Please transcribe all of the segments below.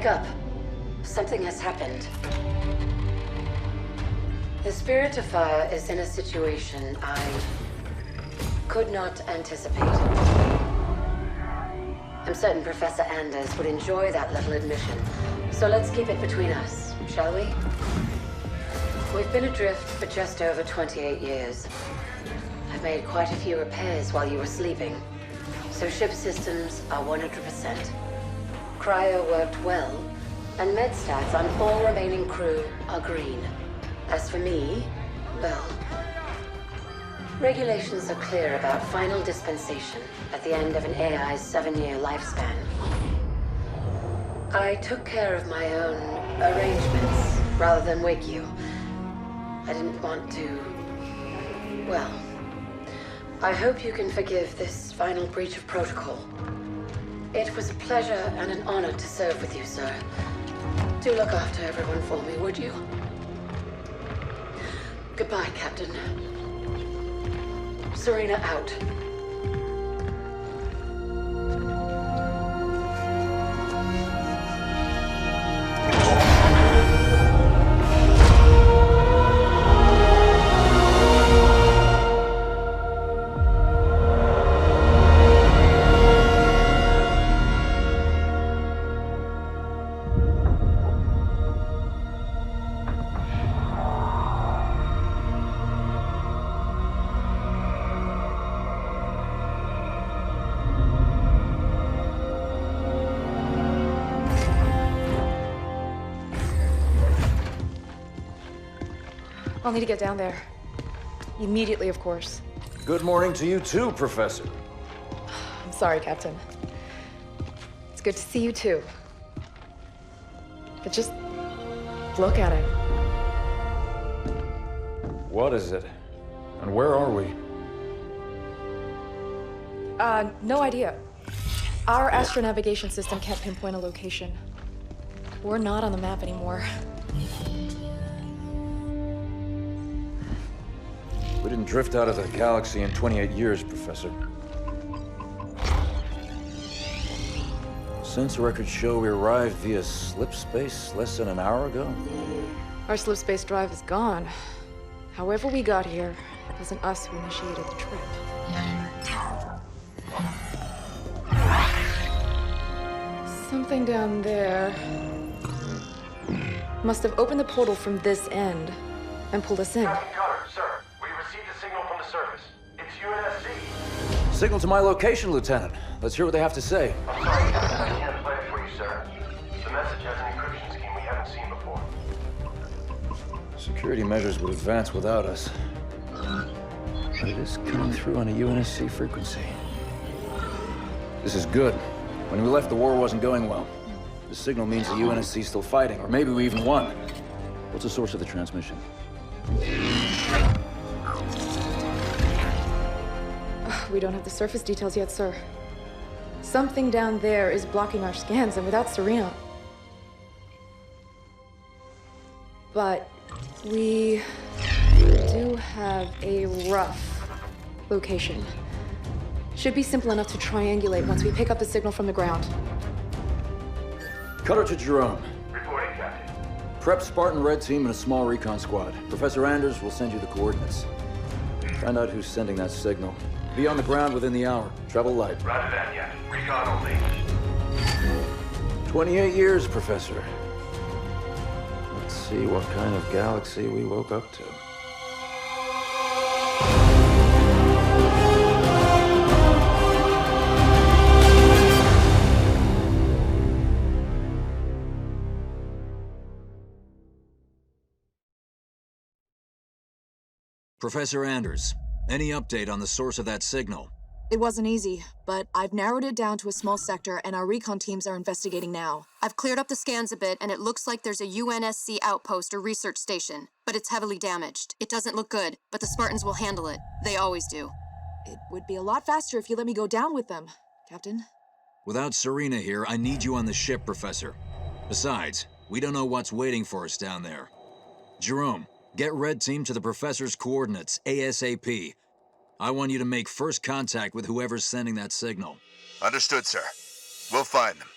Wake up. Something has happened. The Spirit of Fire is in a situation I could not anticipate. I'm certain Professor Anders would enjoy that little admission. So let's keep it between us, shall we? We've been adrift for just over 28 years. I've made quite a few repairs while you were sleeping. So ship systems are 100%. Cryo worked well, and med stats on all remaining crew are green. As for me, well, regulations are clear about final dispensation at the end of an AI's 7-year lifespan. I took care of my own arrangements rather than wake you. I didn't want to... well, I hope you can forgive this final breach of protocol. It was a pleasure and an honor to serve with you, sir. Do look after everyone for me, would you? Goodbye, Captain. Serena out. I'll need to get down there. Immediately, of course. Good morning to you too, Professor. I'm sorry, Captain. It's good to see you too. But just look at it. What is it? And where are we? No idea. Our astronavigation system can't pinpoint a location. We're not on the map anymore. We didn't drift out of the galaxy in 28 years, Professor. Sensor records show we arrived via slip space less than an hour ago. Our slip space drive is gone. However we got here, it wasn't us who initiated the trip. Something down there must have opened the portal from this end and pulled us in. Captain Cutter, sir, we received a signal from the surface. It's UNSC. Signal to my location, Lieutenant. Let's hear what they have to say. I'm sorry, Captain, I can't play it for you, sir. The message has an encryption scheme we haven't seen before. Security measures would advance without us. But it is coming through on a UNSC frequency. This is good. When we left, the war wasn't going well. The signal means the UNSC is still fighting, or maybe we even won. What's the source of the transmission? We don't have the surface details yet, sir. Something down there is blocking our scans, and without Serena... But we do have a rough location. Should be simple enough to triangulate once we pick up the signal from the ground. Cutter to Jerome. Reporting, Captain. Prep Spartan Red Team and a small recon squad. Professor Anders will send you the coordinates. Find out who's sending that signal. Be on the ground within the hour. Travel light. Roger that, yet. Recon only. 28 years, Professor. Let's see what kind of galaxy we woke up to. Professor Anders, any update on the source of that signal? It wasn't easy, but I've narrowed it down to a small sector and our recon teams are investigating now. I've cleared up the scans a bit and it looks like there's a UNSC outpost or research station, but it's heavily damaged. It doesn't look good, but the Spartans will handle it. They always do. It would be a lot faster if you let me go down with them, Captain. Without Serena here, I need you on the ship, Professor. Besides, we don't know what's waiting for us down there. Jerome, get Red Team to the Professor's coordinates, ASAP. I want you to make first contact with whoever's sending that signal. Understood, sir. We'll find them.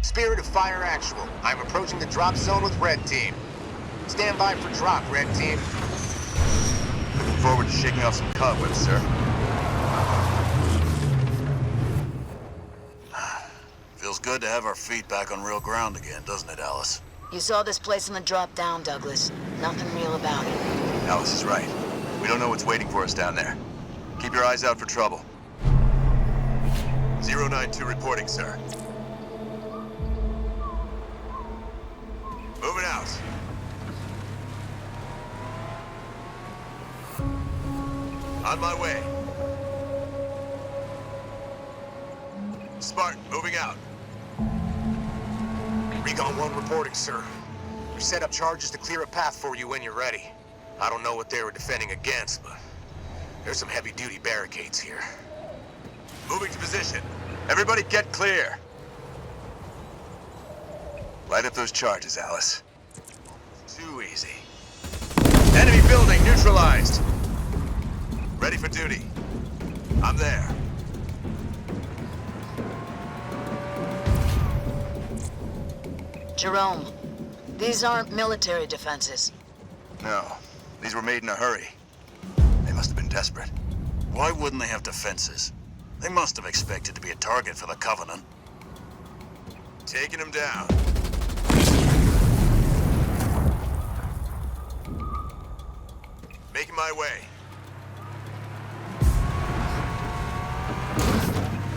Spirit of Fire Actual. I'm approaching the drop zone with Red Team. Stand by for drop, Red Team. Looking forward to shaking off some cobwebs, sir. Feels good to have our feet back on real ground again, doesn't it, Alice? You saw this place in the drop down, Douglas. Nothing real about it. Alice is right. We don't know what's waiting for us down there. Keep your eyes out for trouble. 092 reporting, sir. Moving out. On my way. Spartan, moving out. Recon 1 reporting, sir. We set up charges to clear a path for you when you're ready. I don't know what they were defending against, but there's some heavy-duty barricades here. Moving to position. Everybody get clear. Light up those charges, Alice. Too easy. Enemy building neutralized. Ready for duty. I'm there. Jerome, these aren't military defenses. No, these were made in a hurry. They must have been desperate. Why wouldn't they have defenses? They must have expected to be a target for the Covenant. Taking them down. Making my way.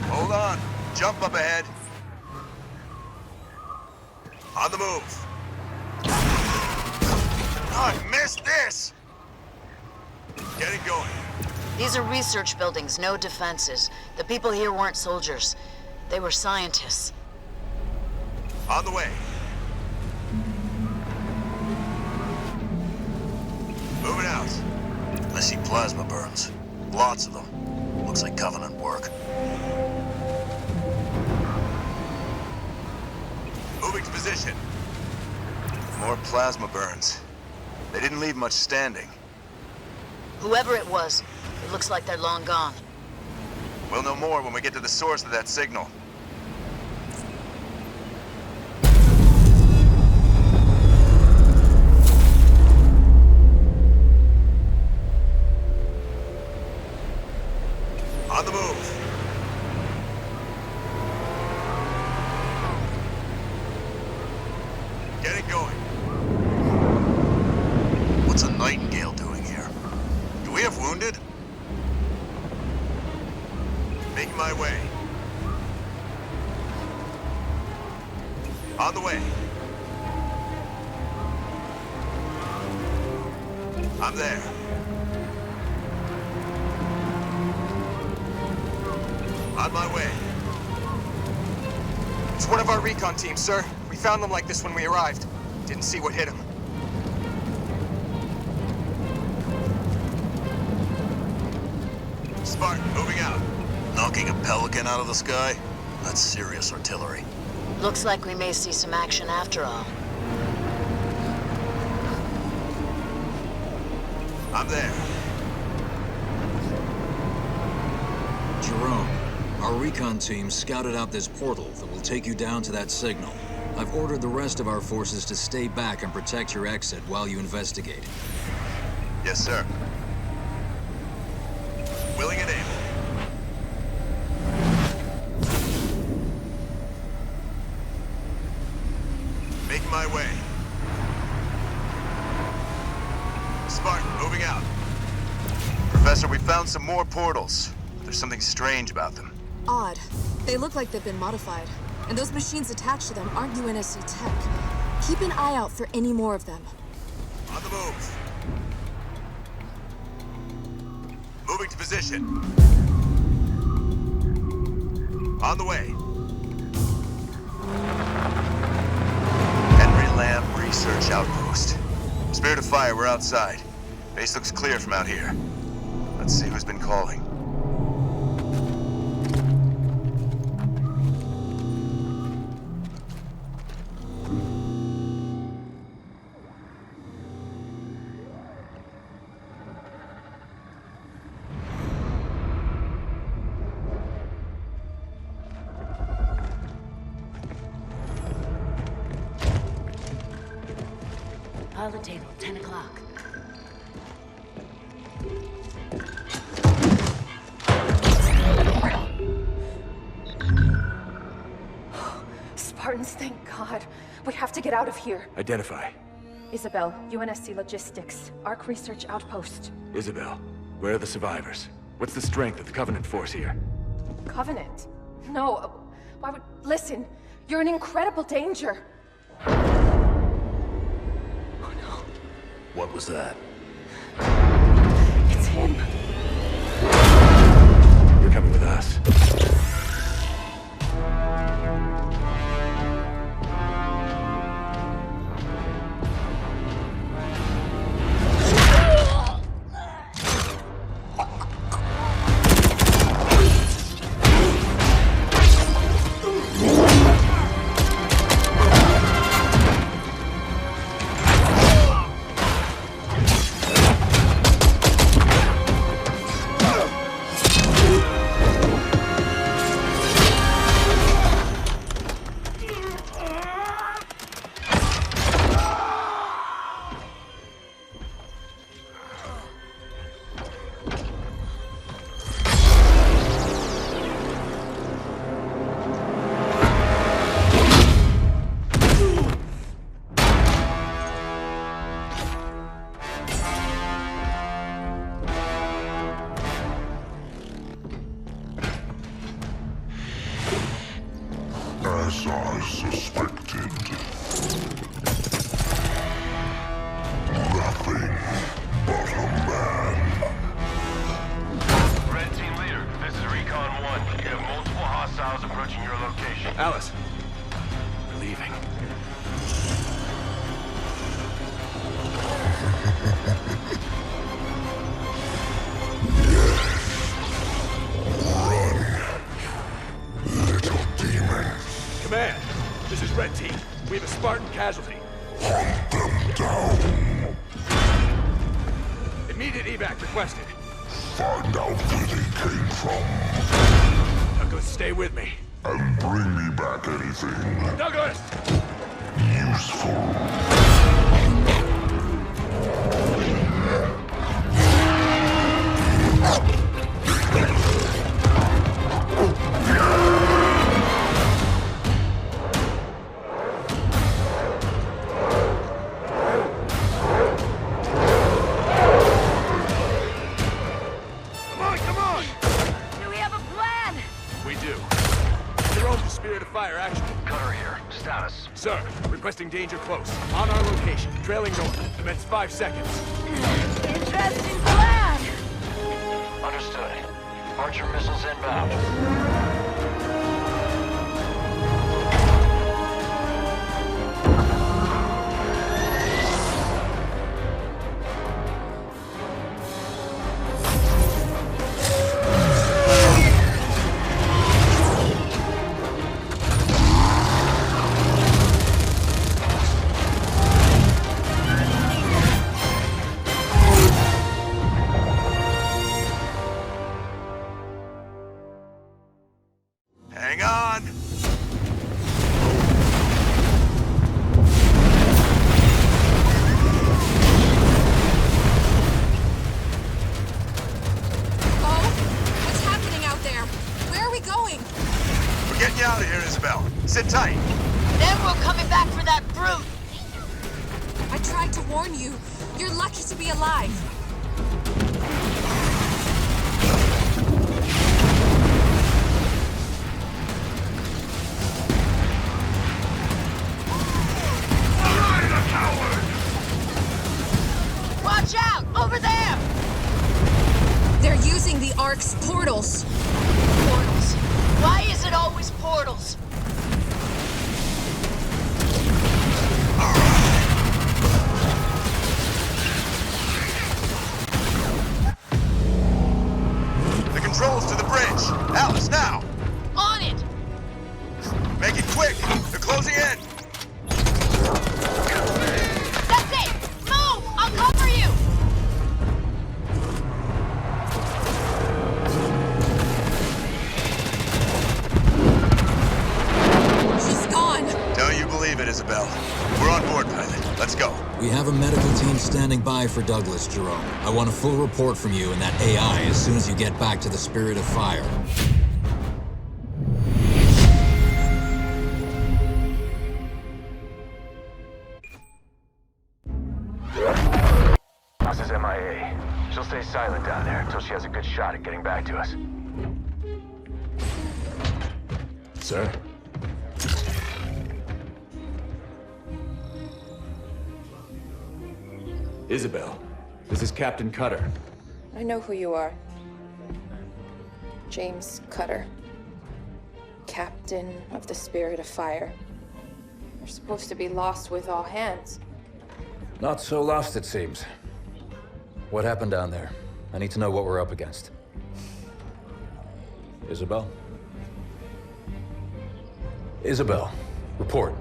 Hold on. Jump up ahead. On the move. Oh, I missed this! Getting going. These are research buildings, no defenses. The people here weren't soldiers. They were scientists. On the way. Moving out. I see plasma burns. Lots of them. Looks like Covenant work. Moving to position. More plasma burns. They didn't leave much standing. Whoever it was, it looks like they're long gone. We'll know more when we get to the source of that signal. On the move. Getting going. What's a Nightingale doing here? Do we have wounded? Making my way. On the way. I'm there. On my way. It's one of our recon teams, sir. We found them like this when we arrived. Didn't see what hit them. Spartan, moving out. Knocking a Pelican out of the sky? That's serious artillery. Looks like we may see some action after all. I'm there. Jerome, our recon team scouted out this portal that will take you down to that signal. I've ordered the rest of our forces to stay back and protect your exit while you investigate. Yes, sir. Willing and able. Making my way. Spartan, moving out. Professor, we found some more portals. There's something strange about them. Odd. They look like they've been modified. And those machines attached to them aren't UNSC tech. Keep an eye out for any more of them. On the move. Moving to position. On the way. Henry Lamb Research Outpost. Spirit of Fire, we're outside. Base looks clear from out here. Let's see who's been calling. Pilot table, 10 o'clock. Spartans, thank God. We have to get out of here. Identify. Isabel, UNSC Logistics, Arc Research Outpost. Isabel, where are the survivors? What's the strength of the Covenant force here? Covenant? No, why would... Listen, you're in incredible danger. Oh no. What was that? It's him. You're coming with us. As I suspected. Nothing but a man. Red Team Leader, this is Recon 1. You have multiple hostiles approaching your location. Alice. We're leaving. Little demon. Command, this is Red Team. We have a Spartan casualty. Hunt them down. Immediate evac requested. Find out where they came from. Douglas, stay with me. And bring me back anything Douglas! useful. Come on! Do we have a plan? We do. Jerome, the spirit of fire action. Cutter here. Status. Sir, requesting danger close. On our location, trailing north. Commence 5 seconds. Interesting plan. Understood. Archer missiles inbound. Hang on. Oh, what's happening out there? Where are we going? We're getting you out of here, Isabel. Sit tight. Then we're coming back for that brute. I tried to warn you. You're lucky to be alive. Watch out! Over there! They're using the Ark's portals. Portals. Why is it always portals? The controls to the bridge. Alice, now. On it! Make it quick. They're closing in. That's it! Move! I'll cover you! She's gone. Don't you believe it, Isabel? We're on board, pilot. Let's go. We have a medical Standing by for Douglas, Jerome. I want a full report from you and that AI as soon as you get back to the Spirit of Fire. This is MIA. She'll stay silent down there until she has a good shot at getting back to us. Sir? Isabel, this is Captain Cutter. I know who you are. James Cutter. Captain of the Spirit of Fire. You're supposed to be lost with all hands. Not so lost, it seems. What happened down there? I need to know what we're up against. Isabel? Isabel, report.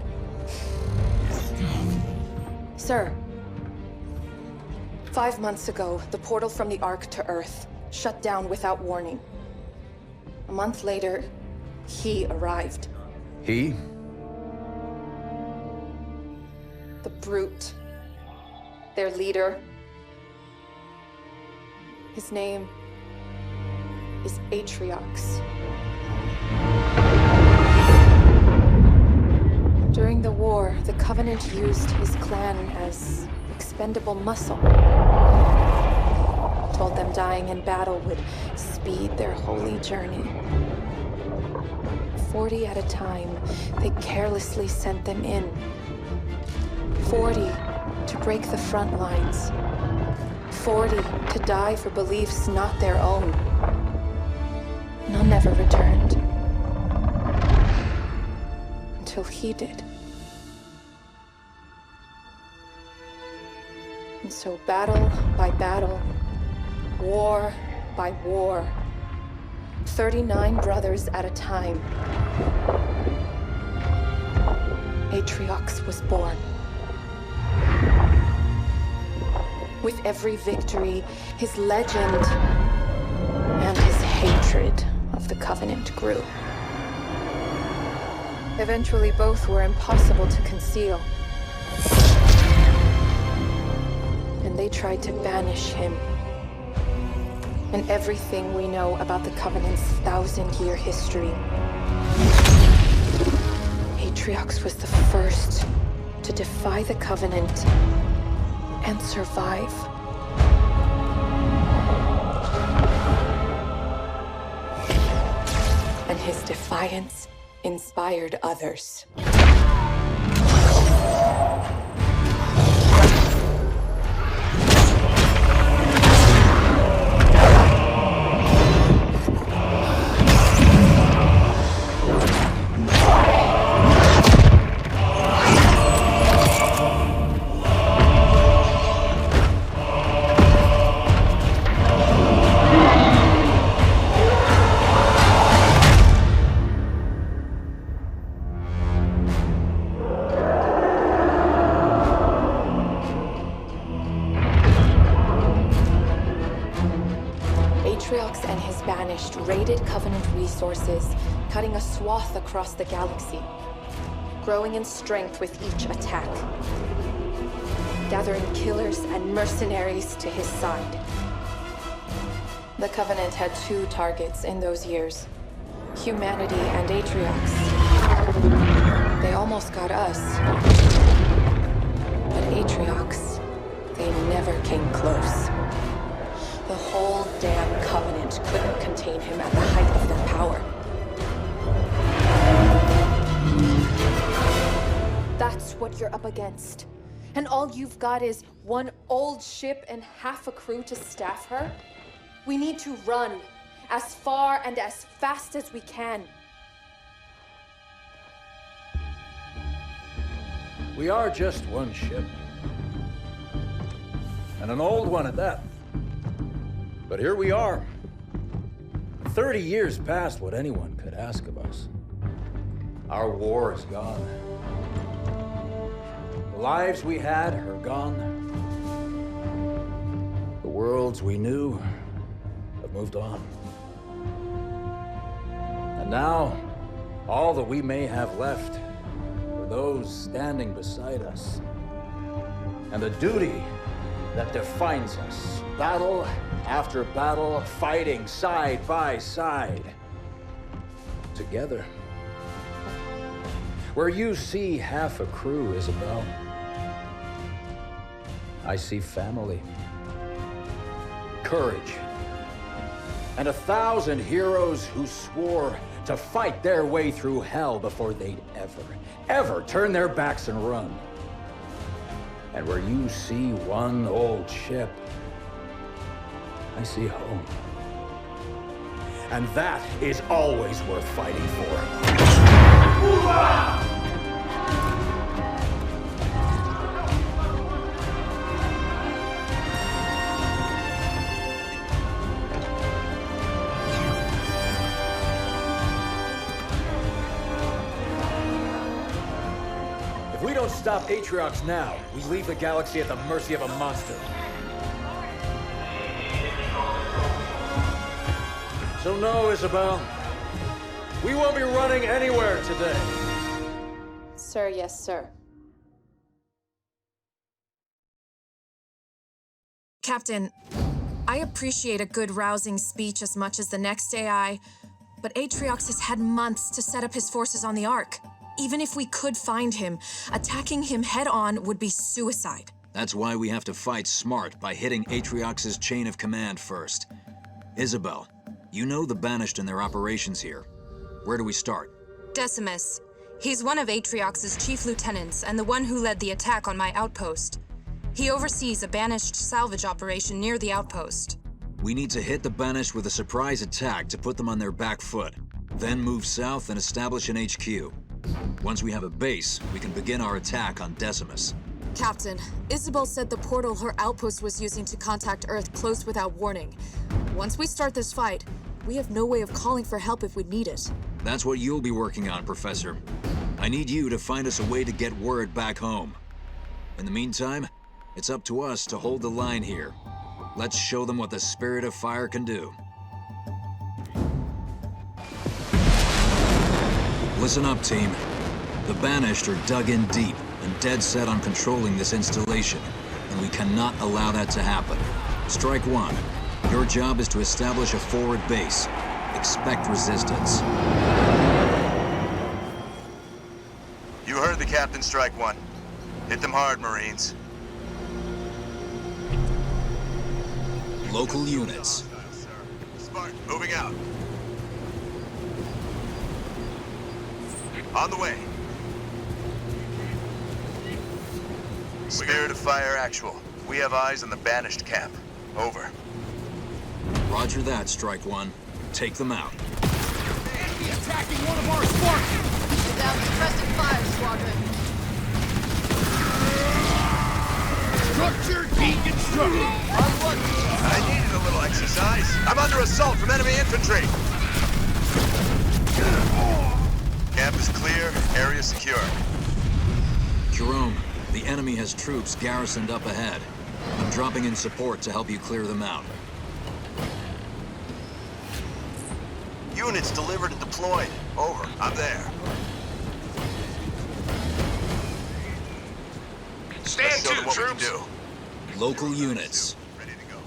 Sir. 5 months ago, the portal from the Ark to Earth shut down without warning. A month later, he arrived. He? The Brute. Their leader. His name is Atriox. During the war, the Covenant used his clan as expendable muscle. Told them dying in battle would speed their holy journey. 40 at a time, they carelessly sent them in. 40 to break the front lines. 40 to die for beliefs not their own. None ever returned. Until he did. And so battle by battle, war by war, 39 brothers at a time, Atriox was born. With every victory, his legend and his hatred of the Covenant grew. Eventually, both were impossible to conceal. And they tried to banish him. And everything we know about the Covenant's 1,000-year history. Atriox was the first to defy the Covenant and survive. And his defiance inspired others. Atriox and his Banished raided Covenant resources, cutting a swath across the galaxy, growing in strength with each attack, gathering killers and mercenaries to his side. The Covenant had 2 targets in those years, humanity and Atriox. They almost got us, but Atriox, they never came close. The whole damn Covenant couldn't contain him at the height of their power. That's what you're up against. And all you've got is one old ship and half a crew to staff her? We need to run as far and as fast as we can. We are just one ship. And an old one at that. But here we are. 30 years past what anyone could ask of us. Our war is gone. The lives we had are gone. The worlds we knew have moved on. And now, all that we may have left are those standing beside us. And the duty that defines us. Battle after battle, fighting side by side. Together. Where you see half a crew, Isabel, I see family, courage, and 1,000 heroes who swore to fight their way through hell before they'd ever turn their backs and run. And where you see one old ship, I see home. And that is always worth fighting for. If we don't stop Atriox now, we leave the galaxy at the mercy of a monster. So no, Isabel. We won't be running anywhere today. Sir, yes, sir. Captain, I appreciate a good rousing speech as much as the next AI, but Atriox has had months to set up his forces on the Ark. Even if we could find him, attacking him head-on would be suicide. That's why we have to fight smart by hitting Atriox's chain of command first. Isabel, you know the Banished and their operations here. Where do we start? Decimus. He's one of Atriox's chief lieutenants and the one who led the attack on my outpost. He oversees a Banished salvage operation near the outpost. We need to hit the Banished with a surprise attack to put them on their back foot. Then move south and establish an HQ. Once we have a base, we can begin our attack on Decimus. Captain, Isabel said the portal her outpost was using to contact Earth closed without warning. Once we start this fight, we have no way of calling for help if we need it. That's what you'll be working on, Professor. I need you to find us a way to get word back home. In the meantime, it's up to us to hold the line here. Let's show them what the Spirit of Fire can do. Listen up, team. The Banished are dug in deep and dead set on controlling this installation, and we cannot allow that to happen. Strike one. Your job is to establish a forward base. Expect resistance. You heard the captain. Strike one. Hit them hard, Marines. Local units. Spartan, moving out. On the way. Spirit of Fire actual. We have eyes on the Banished camp. Over. Roger that, Strike One. Take them out. Enemy attacking one of our Spartans! Without suppressing fire, Squadron. Structure deconstructed! I needed a little exercise. I'm under assault from enemy infantry. Camp is clear, area secure. Jerome, the enemy has troops garrisoned up ahead. I'm dropping in support to help you clear them out. Units delivered and deployed. Over. I'm there. Stand to, what troops. we can do. Local units. Ready to go.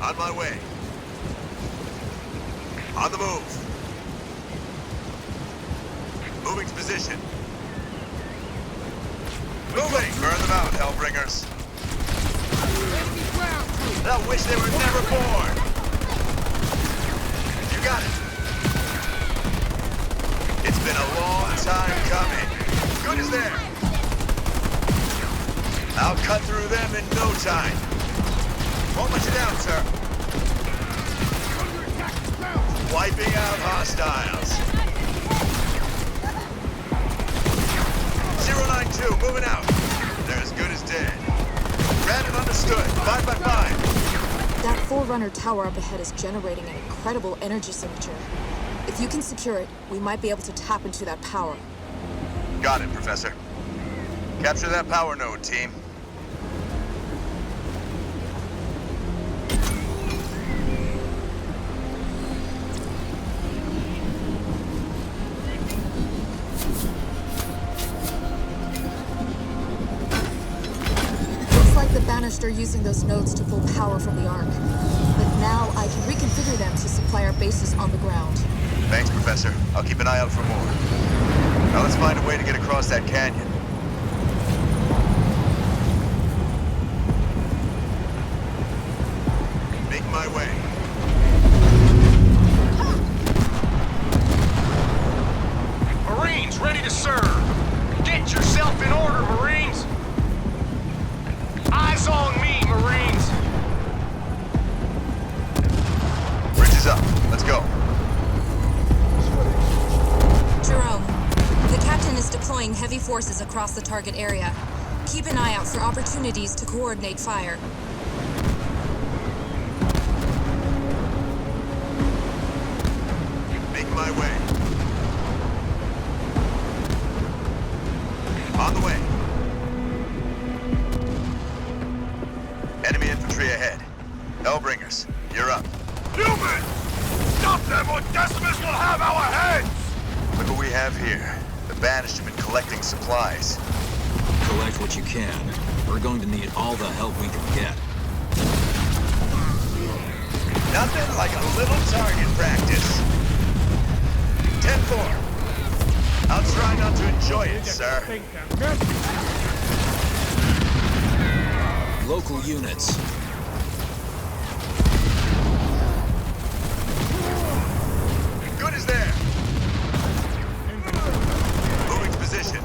On my way. On the move. Moving to position. Moving! Burn them out, Hellbringers. They'll wish they were never born. You got it. It's been a long time coming. Good as there. I'll cut through them in no time. Won't let you down, sir. Wiping out hostiles. 092, moving out. They're as good as dead. Read and understood. 5 by 5. That Forerunner tower up ahead is generating an incredible energy signature. If you can secure it, we might be able to tap into that power. Got it, Professor. Capture that power node, team. after using those nodes to pull power from the Ark. But now I can reconfigure them to supply our bases on the ground. Thanks, Professor. I'll keep an eye out for more. Now let's find a way to get across that canyon. Make my way. Marines, ready to serve. Get yourself in order, Marines. Eyes on me, Marines. Bridge is up. Let's go. Jerome, the captain is deploying heavy forces across the target area. Keep an eye out for opportunities to coordinate fire. Make my way. On the way. Enemy infantry ahead. Hellbringers, you're up. Human! Stop them or Decimus will have our heads! Look what we have here. The Banished have been collecting supplies. Collect what you can. We're going to need all the help we can get. Nothing like a little target practice. 10-4. I'll try not to enjoy it, sir. Local units. Good is there. Moving to position.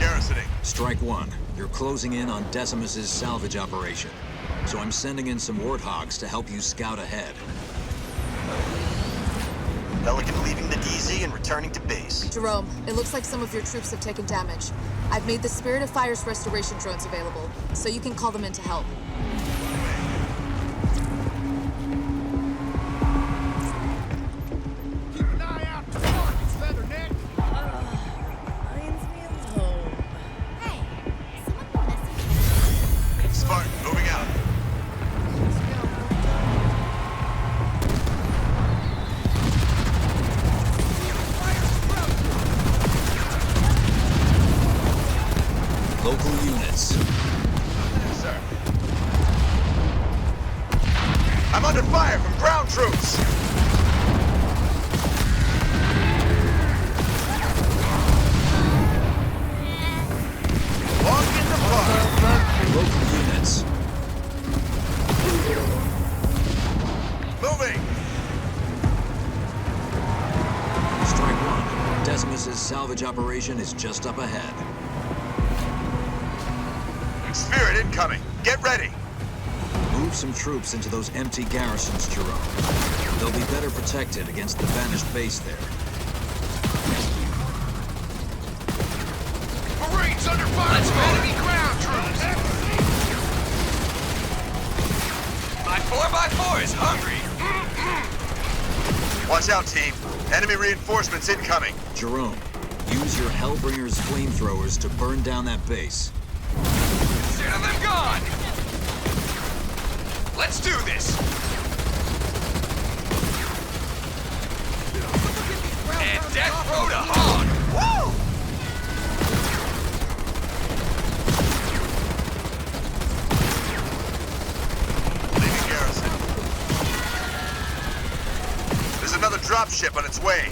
Garrisoning. Strike one. You're closing in on Decimus's salvage operation. So I'm sending in some warthogs to help you scout ahead. Pelican leaving the DZ and returning to base. Jerome, it looks like some of your troops have taken damage. I've made the Spirit of Fire's restoration drones available, so you can call them in to help. Keep an eye out for targets, Featherneck. Spartan, moving out. Local units. Sir. I'm under fire from ground troops. Walk in the park. Local units. Moving. Strike one. Decimus's salvage operation is just up ahead. Spirit incoming. Get ready. Move some troops into those empty garrisons, Jerome. They'll be better protected against the Banished base there. Marines under fire from enemy ground troops. My 4x4 is hungry. Watch out, team. Enemy reinforcements incoming. Jerome, use your Hellbringers flamethrowers to burn down that base. Consider them gone. Let's do this. And death row to hog. Woo! Leaving garrison. There's another dropship on its way.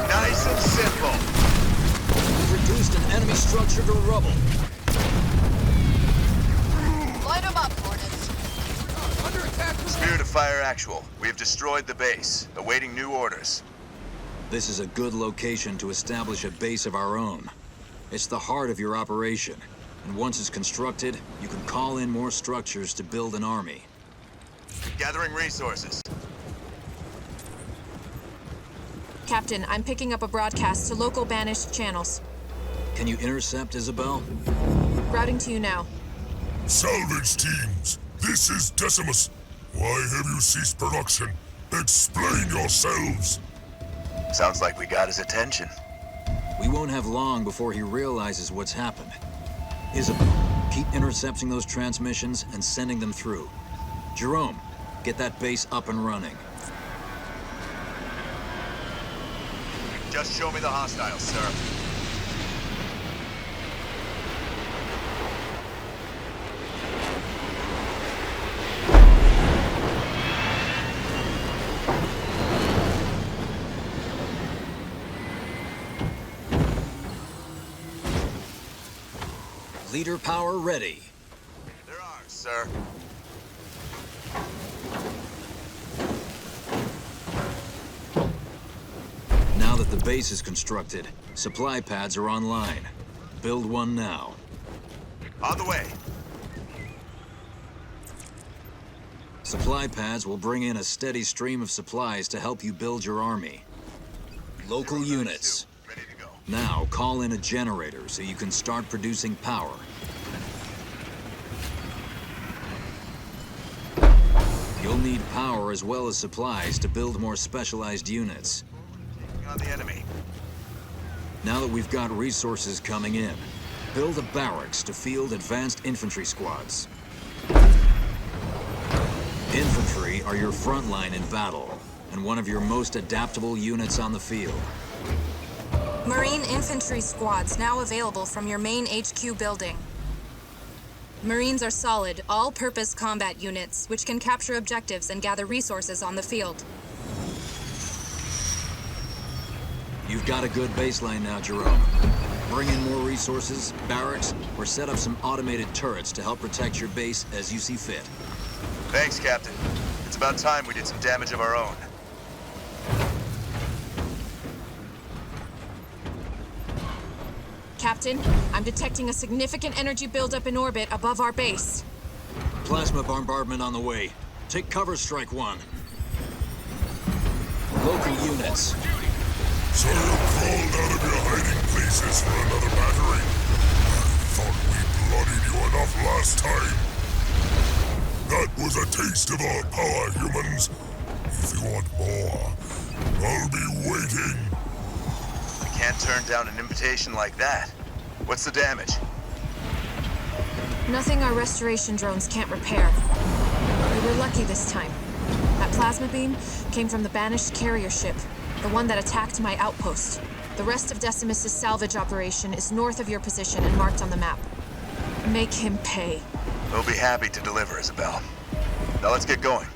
Nice and simple. We've reduced an enemy structure to rubble. Light them up, Hornets. Under attack. Spirit of Fire actual. We have destroyed the base, awaiting new orders. This is a good location to establish a base of our own. It's the heart of your operation, and once it's constructed, you can call in more structures to build an army. Gathering resources. Captain, I'm picking up a broadcast to local Banished channels. Can you intercept, Isabel? Routing to you now. Salvage teams, this is Decimus. Why have you ceased production? Explain yourselves. Sounds like we got his attention. We won't have long before he realizes what's happened. Isabel, keep intercepting those transmissions and sending them through. Jerome, Get that base up and running. Just show me the hostiles, sir. Leader power ready. There are, sir. Now that the base is constructed, supply pads are online. Build one now. On the way. Supply pads will bring in a steady stream of supplies to help you build your army. Local units. Ready to go. Now call in a generator so you can start producing power. You'll need power as well as supplies to build more specialized units. On the enemy. Now that we've got resources coming in, build a barracks to field advanced infantry squads. Infantry are your front line in battle, and one of your most adaptable units on the field. Marine infantry squads now available from your main HQ building. Marines are solid, all-purpose combat units, which can capture objectives and gather resources on the field. You've got a good baseline now, Jerome. Bring in more resources, barracks, or set up some automated turrets to help protect your base as you see fit. Thanks, Captain. It's about time we did some damage of our own. Captain, I'm detecting a significant energy buildup in orbit above our base. Plasma bombardment on the way. Take cover, Strike One. Local units. So you crawled out of your hiding places for another battery? I thought we bloodied you enough last time. That was a taste of our power, humans. If you want more, I'll be waiting. We can't turn down an invitation like that. What's the damage? Nothing our restoration drones can't repair. We were lucky this time. That plasma beam came from the banished carrier ship, the one that attacked my outpost. The rest of Decimus's salvage operation is north of your position and marked on the map. Make him pay. We'll be happy to deliver, Isabel. Now let's get going.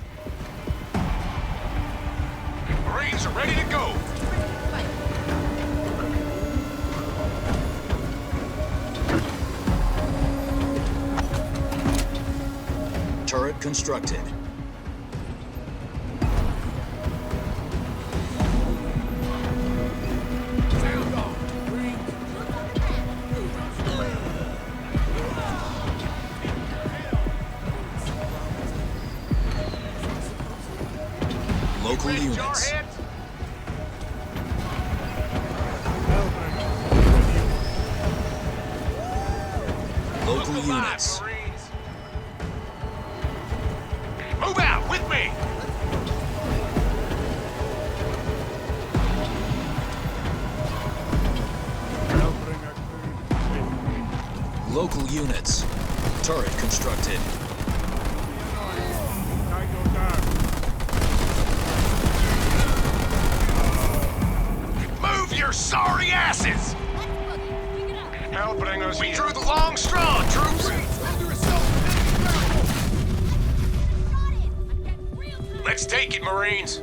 Marines are ready to go. Turret constructed. Sound off. Marines. Local Ready, units. Jarheads? Local Look alive, units. Marines. Move out with me. Local units. Turret constructed. Move your sorry asses! Hellbringers, we drew the long straw, troops! Let's take it, Marines!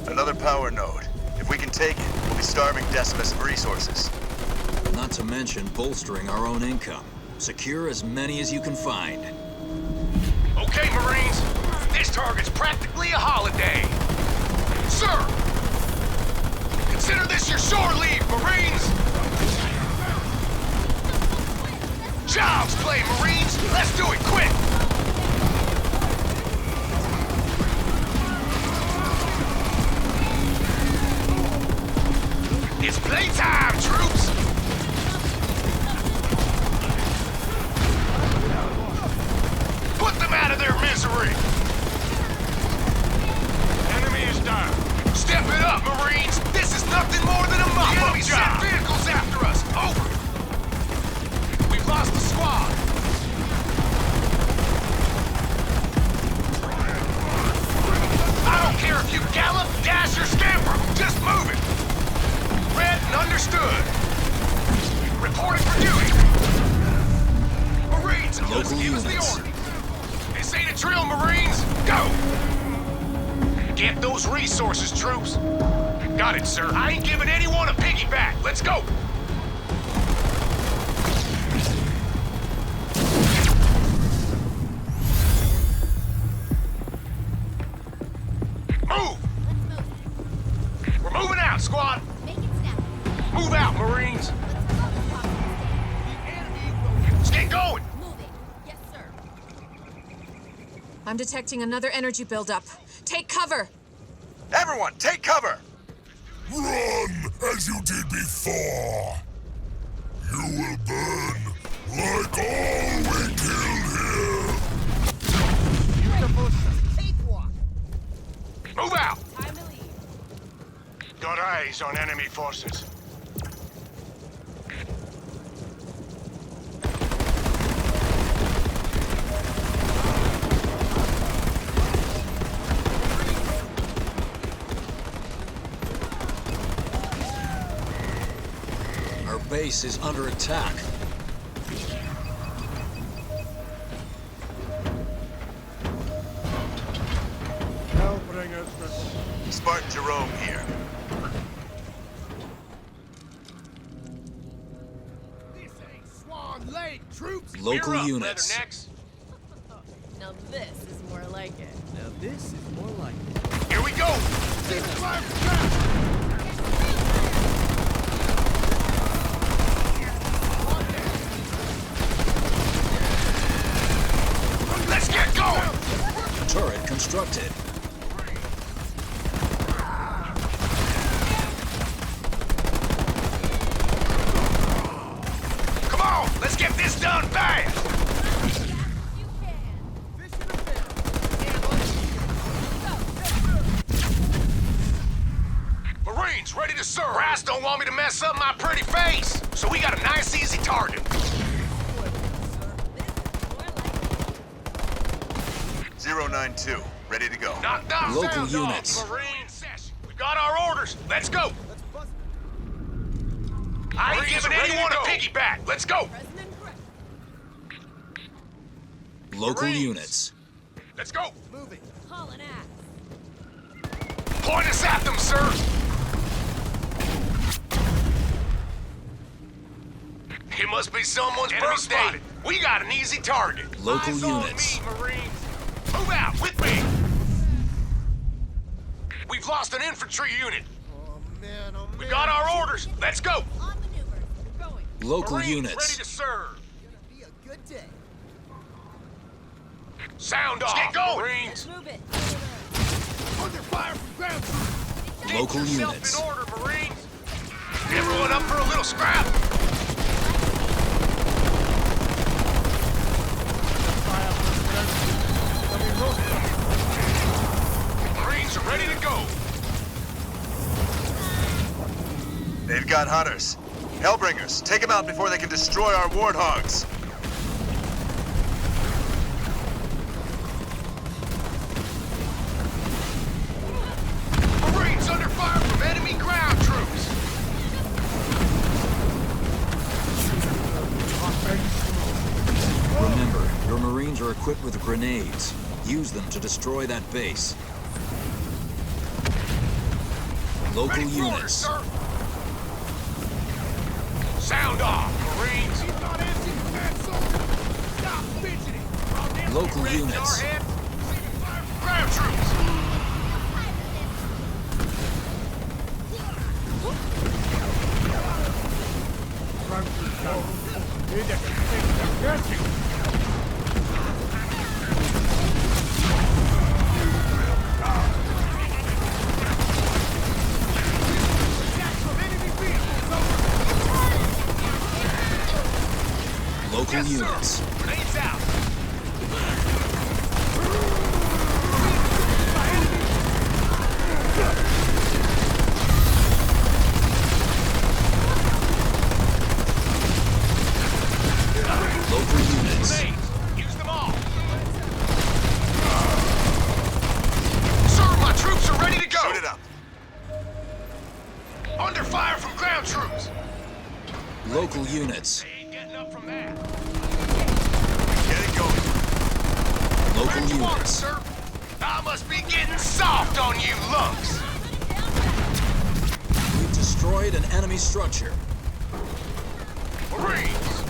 Another power node. If we can take it, we'll be starving Decimus of resources. Not to mention bolstering our own income. Secure as many as you can find. Okay, Marines. This target's practically a holiday. Sir! Consider this your shore leave, Marines! Child's play, Marines! Let's do it quick! It's playtime, troops! Put them out of their misery! Enemy is down. Step it up, Marines! This is nothing more than a mop-up job! Sent vehicles after us! Over! We've lost the squad! Understood. Reporting for duty. Marines, let's give us the order. This ain't a drill, Marines. Go! Get those resources, troops. Got it, sir. I ain't giving anyone a piggyback. Let's go! Move! We're moving out, squad. Move out, Marines. Let's get going. I'm detecting another energy buildup. Take cover! Everyone, take cover! Run as you did before. You will burn like all we killed here. Move out. Got eyes on enemy forces. Our base is under attack. Spartan Jerome here. This ain't Swan Lake, troops. Local We're up, units. Leathernecks. Now this is more like it. Now this is more like it. Here we go. Fire for ground. Let's get going! Turret constructed. Come on, let's get this done fast! Marines, ready to serve. Brass don't want me to mess up my pretty face, so we got a nice, easy target. 092, ready to go. Knock down Local sound units. off, Marines. We got our orders. Let's go. I ain't giving anyone a piggyback. Let's go. Local Marines. units. Let's go. Moving. Hauling ass. Point us at them, sir. It must be someone's birthday. We got an easy target. Local Eyes on units. me, Marines. Move out with me. We've lost an infantry unit. Oh man, oh man. We got our orders. Let's go. On maneuver. We're going. Local Marines units. ready to serve. Gonna be a good day. Sound off. Get going. Marines. Move it. Under fire from ground. Local Get yourself units. in order, Marines. Everyone up for a little scrap? Marines are ready to go. They've got hunters. Hellbringers, take them out before they can destroy our warthogs. Marines under fire from enemy ground troops. Remember, your Marines are equipped with grenades. Use them to destroy that base. Local Ready for orders, units. sir. Sound off, Marines. He's not empty, man, soldier. Stop fidgeting. Local Ready, units. Jarhead? Fire from ground troops. Local Yes, units. sir. Grenades out. Local units. Grenades. Use them all. Sir, my troops are ready to go. Shoot it up. Under fire from ground troops. Local units. Ain't getting up from that. Get it going. Local Where'd you want us, units. sir? I must be getting soft on you lunks. We've destroyed an enemy structure. Marines!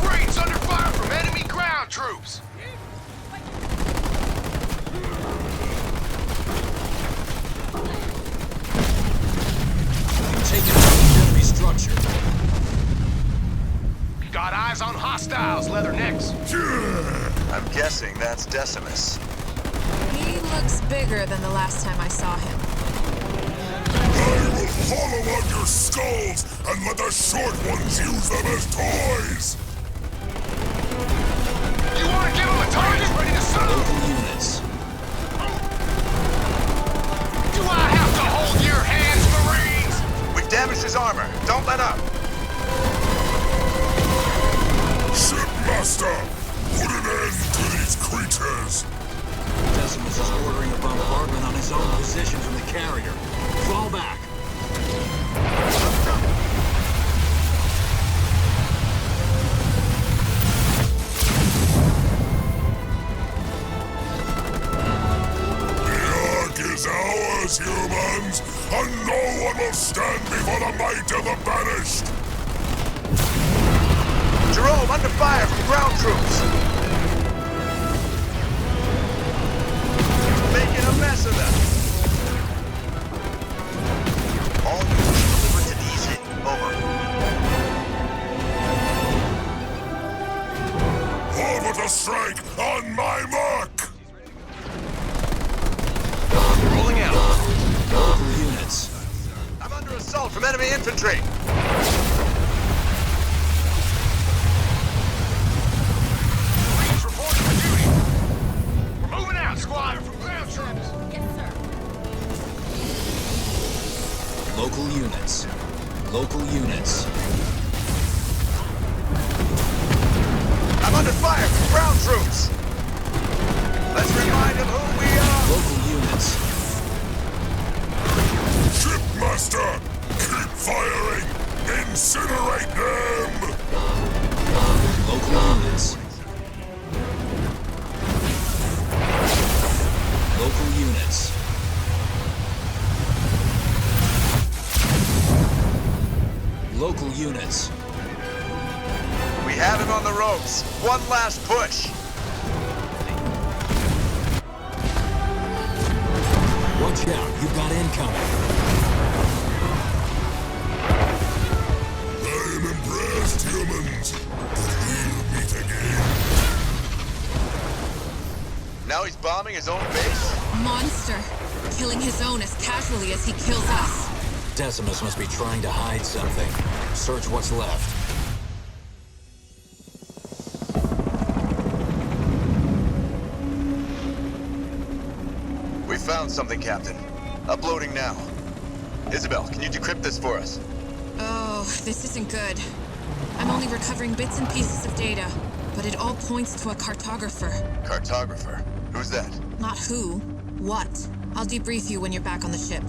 Marines under fire from enemy ground troops! We've taken out the enemy structure. Got eyes on hostiles, leathernecks. I'm guessing that's Decimus. He looks bigger than the last time I saw him. I will hollow out your skulls and let the short ones use them as toys! You want to give him a target? Ready to serve? Local units. Do I have to hold your hands, Marines? We've damaged his armor. Don't let up. Shipmaster! Put an end to these creatures! Decimus is ordering a bombardment on his own position from the carrier. Fall back. The Ark is ours, humans! And no one will stand before the might of the banished! Jerome, under fire from ground troops. Making a mess of them. All units delivered to DC. Over. Over to strike on my mark! Rolling out. Local units. I'm under assault from enemy infantry. Marines reporting for duty. We're moving out, squad, from ground troops. Yes, sir. Local units. Local units. I'm under fire from ground troops. Let's remind them who we are. Local units. Shipmaster! Keep firing! Incinerate them! Local units. Local units. Local units. We have him on the ropes. One last push. Watch out, you've got incoming. I am impressed, humans. But we'll meet again. Now he's bombing his own base? Monster. Killing his own as casually as he kills us. Decimus must be trying to hide something. Search what's left. We found something, Captain. Uploading now. Isabel, can you decrypt this for us? Oh, this isn't good. I'm only recovering bits and pieces of data, but it all points to a cartographer. Cartographer? Who's that? Not who, what. I'll debrief you when you're back on the ship.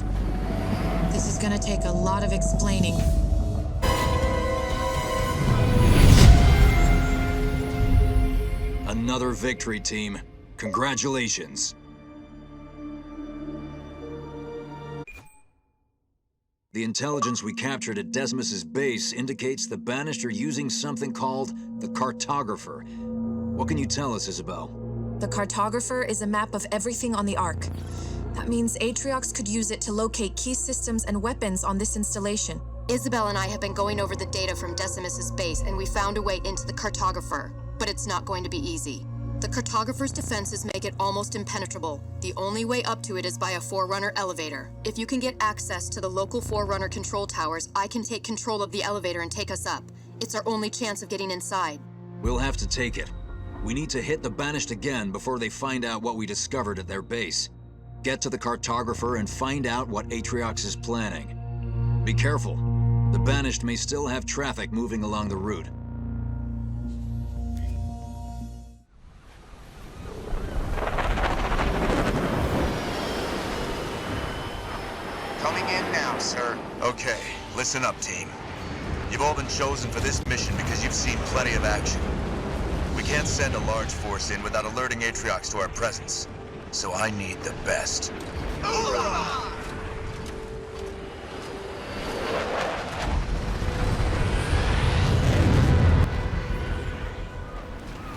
This is gonna take a lot of explaining. Another victory, team. Congratulations. The intelligence we captured at Decimus's base indicates the Banished are using something called the Cartographer. What can you tell us, Isabel? The cartographer is a map of everything on the Ark. That means Atriox could use it to locate key systems and weapons on this installation. Isabel and I have been going over the data from Decimus's base, and we found a way into the cartographer. But it's not going to be easy. The cartographer's defenses make it almost impenetrable. The only way up to it is by a Forerunner elevator. If you can get access to the local Forerunner control towers, I can take control of the elevator and take us up. It's our only chance of getting inside. We'll have to take it. We need to hit the Banished again before they find out what we discovered at their base. Get to the Cartographer and find out what Atriox is planning. Be careful. The Banished may still have traffic moving along the route. Coming in now, sir. Okay. Listen up, team. You've all been chosen for this mission because you've seen plenty of action. We can't send a large force in without alerting Atriox to our presence. So I need the best. Hoorah!